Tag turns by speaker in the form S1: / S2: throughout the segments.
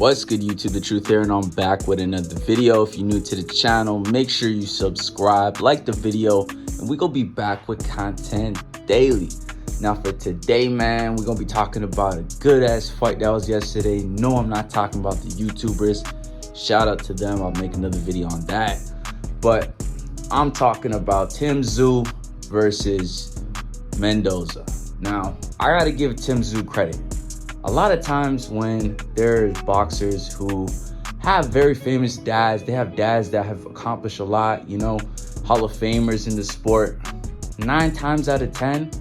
S1: What's good, YouTube? The Truth here, and I'm back with another video. If you're new to the channel, make sure you subscribe, like the video, and we're gonna be back with content daily. Now for today, man, we're gonna be talking about a good ass fight that was yesterday. No, I'm not talking about the YouTubers. Shout out to them. I'll make another video on that. But I'm talking about Tszyu versus Mendoza. Now, I gotta give Tszyu credit. A lot of times when there's boxers who have very famous dads, they have dads that have accomplished a lot, you know, Hall of Famers in the sport, 9 times out of 10,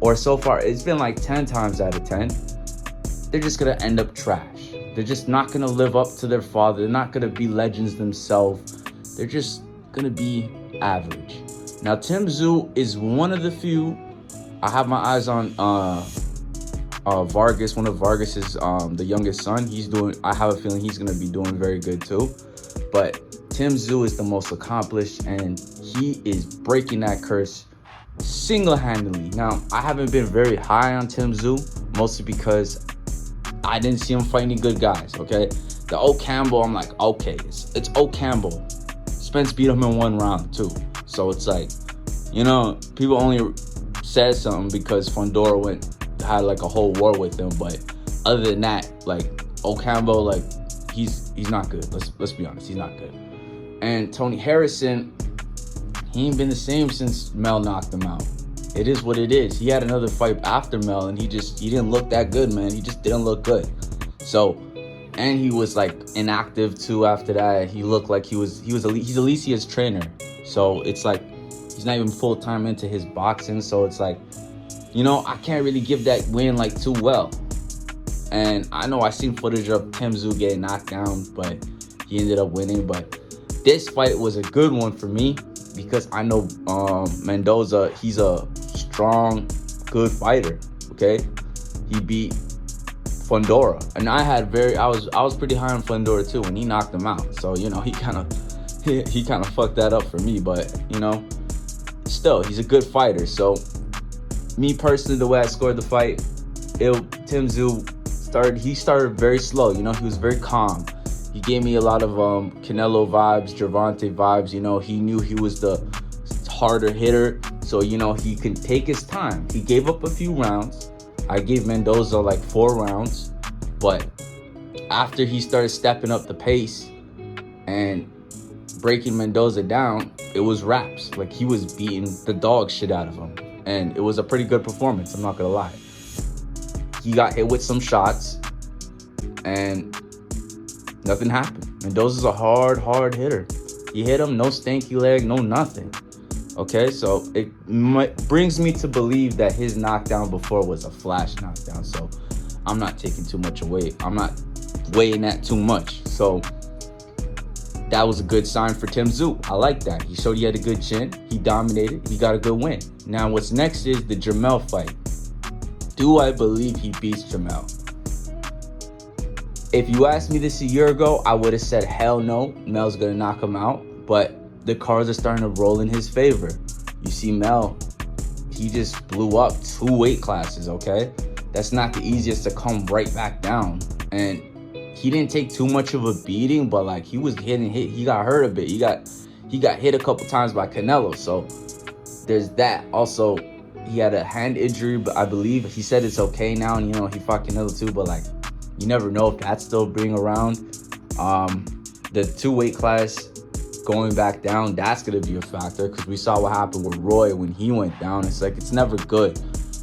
S1: or so far, it's been like 10 times out of 10, they're just gonna end up trash. They're just not gonna live up to their father. They're not gonna be legends themselves. They're just gonna be average. Now, Tszyu is one of the few. I have my eyes on Vargas, one of Vargas's the youngest son. I have a feeling he's gonna be doing very good too. But Tszyu is the most accomplished, and he is breaking that curse single-handedly. Now, I haven't been very high on Tszyu, mostly because I didn't see him fight any good guys. Okay, the old Campbell, I'm like, okay, it's old Campbell. Spence beat him in 1 round too, so it's like, you know, people only said something because Fondora had like a whole war with him, but other than that, like, Campbell, like, he's not good. Let's be honest, he's not good. And Tony Harrison, he ain't been the same since Mel knocked him out. It is what it is. He had another fight after Mel, and he didn't look that good, man. He just didn't look good. So, and he was like inactive too after that. He looked like he's Alicia's trainer, so it's like he's not even full time into his boxing. So it's like, you know, I can't really give that win like too well. And I know I seen footage of Tszyu getting knocked down, but he ended up winning. But this fight was a good one for me because I know Mendoza, he's a strong, good fighter. Okay, he beat Fondora, and I was pretty high on Fondora too when he knocked him out. So, you know, he kind of fucked that up for me. But, you know, still, he's a good fighter. So, me personally, the way I scored the fight, Tszyu started very slow. You know, he was very calm. He gave me a lot of Canelo vibes, Gervonta vibes. You know, he knew he was the harder hitter, so, you know, he can take his time. He gave up a few rounds. I gave Mendoza like 4 rounds, but after he started stepping up the pace and breaking Mendoza down, it was wraps. Like, he was beating the dog shit out of him. And it was a pretty good performance, I'm not gonna lie. He got hit with some shots, and nothing happened. Mendoza's a hard hitter. He hit him, no stanky leg, no nothing. Okay, so it brings me to believe that his knockdown before was a flash knockdown. So I'm not taking too much away. I'm not weighing that too much. So that was a good sign for Tszyu. I like that. He showed he had a good chin. He dominated. He got a good win. Now, what's next is the Jamel fight. Do I believe he beats Jamel? If you asked me this a year ago, I would have said hell no. Mel's gonna knock him out. But the cards are starting to roll in his favor. You see, Mel, he just blew up 2 weight classes. Okay, that's not the easiest to come right back down. And he didn't take too much of a beating, but like, he was getting hit. He got hurt a bit. He got hit a couple times by Canelo. So there's that. Also, he had a hand injury, but I believe he said it's okay now. And, you know, he fought Canelo too, but like, you never know if that's still being around. The 2 weight class going back down, that's gonna be a factor, because we saw what happened with Roy when he went down. It's like, it's never good.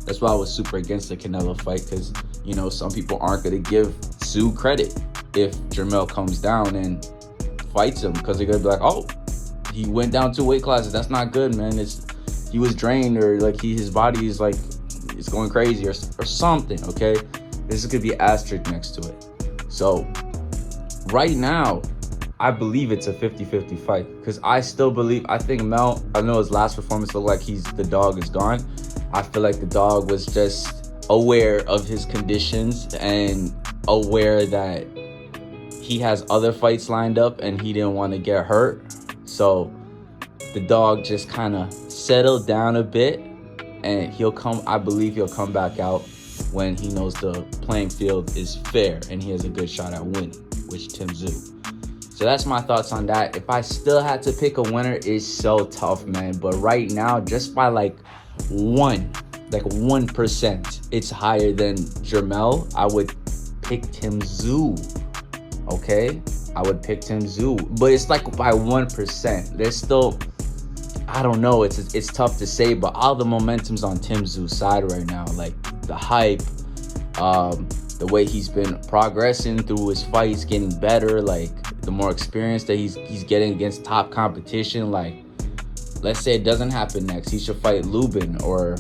S1: That's why I was super against the Canelo fight, because, you know, some people aren't gonna give Tszyu credit if Jamel comes down and fights him, because they're gonna be like, oh, he went down 2 weight classes. That's not good, man. He was drained, or like his body is like, it's going crazy, or something. Okay, this is gonna be an asterisk next to it. So right now, I believe it's a 50-50 fight, because I think Mel, I know his last performance looked like the dog is gone. I feel like the dog was just aware of his conditions and aware that he has other fights lined up and he didn't want to get hurt. So the dog just kind of settled down a bit, and I believe he'll come back out when he knows the playing field is fair and he has a good shot at winning. which Tim Tszyu. So that's my thoughts on that. If I still had to pick a winner, it's so tough, man. But right now, just by like 1%, it's higher than Jermell. I would pick Tim Tszyu. Okay? I would pick Tim Tszyu. But it's like by 1%. There's still, I don't know. It's tough to say, but all the momentum's on Tim Tszyu's side right now. Like the hype, the way he's been progressing through his fights, getting better, like the more experience that he's getting against top competition. Like, let's say it doesn't happen next, he should fight Lubin or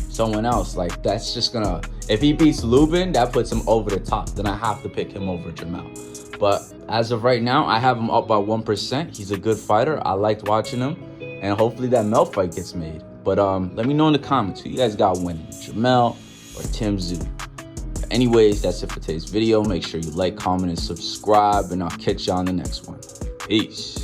S1: someone else. Like, that's just gonna, if he beats Lubin, that puts him over the top. Then I have to pick him over Jermell. But as of right now, I have him up by 1%. He's a good fighter. I liked watching him, and hopefully that Mel fight gets made. But let me know in the comments who you guys got winning, Jermell or Tim Tszyu. Anyways, that's it for today's video. Make sure you like, comment, and subscribe, and I'll catch you on the next one. Peace.